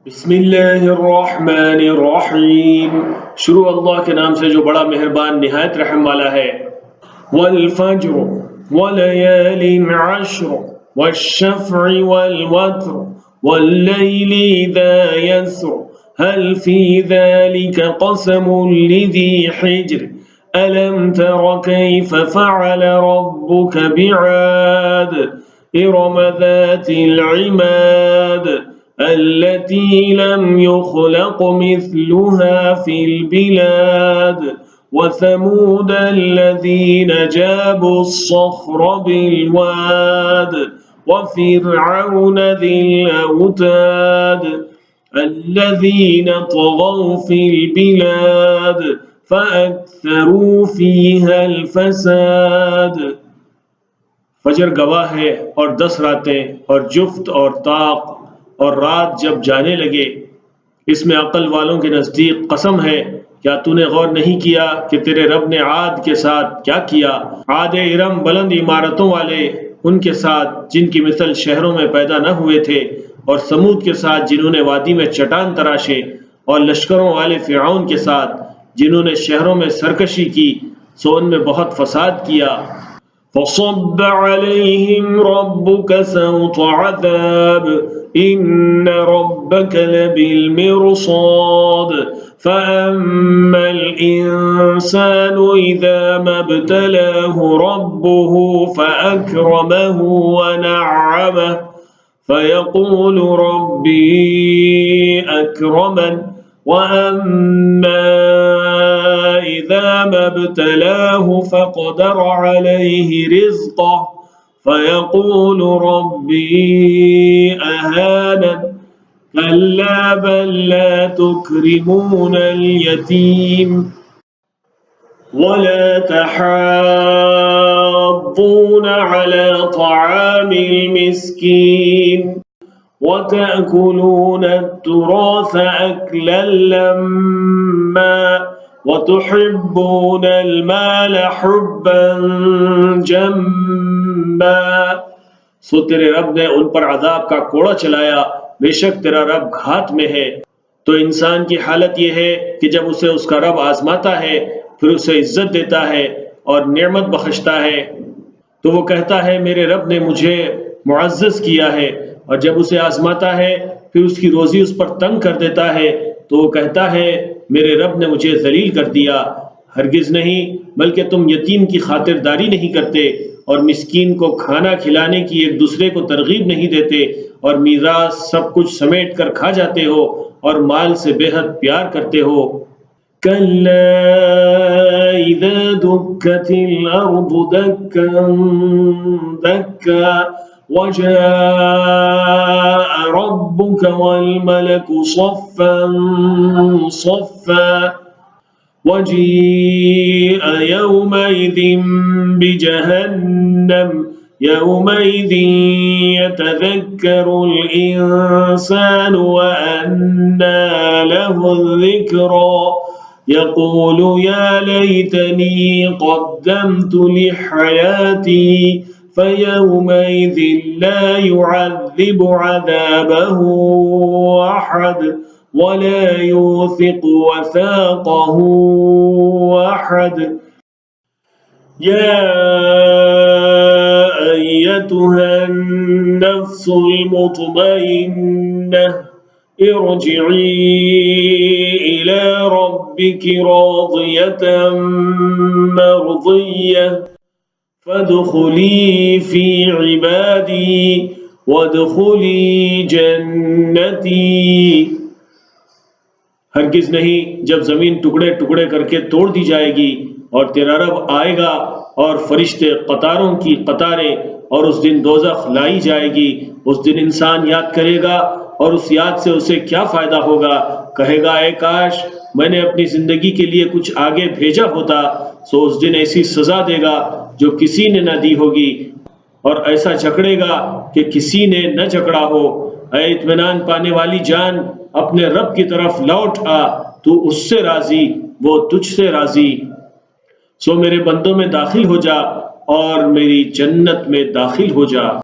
बिस्मिल्लाहिर्रहमानिर्रहीम। शुरू अल्लाह के नाम से जो बड़ा मेहरबान निहायत रहम वाला है। वल फज्र वलयालिन अश्र वश्शफ़्इ वल्वत्र वल्लैलि इज़ा यस्र हल फी ज़ालिका क़समुन लिज़ी हिज्र अलम तर कैफ़ फ़अल रब्बुक बिआद इरम ज़ातिल इमाद التي لم يخلق مثلها في البلاد وثمود الذين جابوا الصخر بالواد وفرعون ذي الأوتاد الذين طغوا في البلاد فأكثروا فيها الفساد। फजर गवाह है और 10 रातें और जुफ्त और ताक और रात जब जाने लगे, इसमें अक्ल वालों के नजदीक कसम है। क्या तूने गौर नहीं किया कि तेरे रब ने आद के साथ क्या किया? आद इरम बुलंद इमारतों वाले, उनके साथ जिनकी मिसल शहरों में पैदा न हुए थे, और समूद के साथ जिन्होंने वादी में चट्टान तराशे, और लश्करों वाले फिरौन के साथ जिन्होंने शहरों में सरकशी की, सो उनमें बहुत फसाद किया। फसब्ब अलैहिम रब्बुक सौत अज़ाब इन्न रब्बक लबिल मिरसाद फ़अम्मल इंसानु इज़ा मब्तलाहु रब्बुहु फ़अक्रमहु वनअमह फ़यक़ूलु रब्बी अक्रमन वअम्मा इज़ा मब्तलाहु फ़क़दर अलैहि रिज़क़ह फ़यक़ूलु रब्बी अहानन कल्ला बल ला तुक्रिमूनल यतीम वला तहाद्दून अला तआमिल मिस्कीन वतअकुलून अत-तुराथ अकलन लम्मा वतुहिब्बूनल माल हुब्बन जम्मा। सो तेरे रब ने उन पर अजाब का कोड़ा चलाया, बेशक तेरा रब घात में है। तो इंसान की हालत यह है कि जब उसे उसका रब आजमाता है, फिर उसे इज्जत देता है और नेमत बख्शता है, तो वो कहता है मेरे रब ने मुझे मुअज़्ज़ज़ किया है। और जब उसे आजमाता है, फिर उसकी रोजी उस पर तंग कर देता है, तो वो कहता है मेरे रब ने मुझे जलील कर दिया। हरगिज नहीं, बल्कि तुम यतीम की खातिरदारी नहीं करते और मिस्कीन को खाना खिलाने की एक दूसरे को तरगीब नहीं देते, और मीरास सब कुछ समेट कर खा जाते हो और माल से बेहद प्यार करते हो। कल्ला इज़ा दुक्कतिल अर्दु दक्कन दक्का वजाअ रब्बुक वल मलकु सफ़्फ़न सफ़्फ़ा वजीअ यौमइज़िन बिजहन्नम यौमइज़िन यतज़क्करुल इंसानु व अन्ना लहुज़ ज़िक्रा यक़ूलु या लैतनी क़द्दमतु लिहयाती फ़यौमइज़िन ला युअज़्ज़िबु अज़ाबहु अहद वला यूसिक़ु वसाक़हु अहद। या अय्यतुहन नफ्सुल मुतमइन्नह इरजिई इला रब्बिकी राज़ियतन मर्ज़िय्यह फदखुली फी इबादी वदखुली जन्नती। हरगिज नहीं, जब जमीन टुकड़े टुकड़े करके तोड़ दी जाएगी और तेरा रब आएगा और फरिश्ते कतारों की कतारें, और उस दिन दोज़ख लाई जाएगी। उस दिन इंसान याद करेगा और उस याद से उसे क्या फायदा होगा? कहेगा ए काश मैंने अपनी जिंदगी के लिए कुछ आगे भेजा होता। सो उस दिन ऐसी सजा देगा जो किसी ने न दी होगी, और ऐसा जकड़ेगा कि किसी ने न जकड़ा हो। ऐ इत्मीनान पाने वाली जान, अपने रब की तरफ लौट आ, तू उससे राजी, वो तुझसे राजी। सो मेरे बंदों में दाखिल हो जा और मेरी जन्नत में दाखिल हो जा।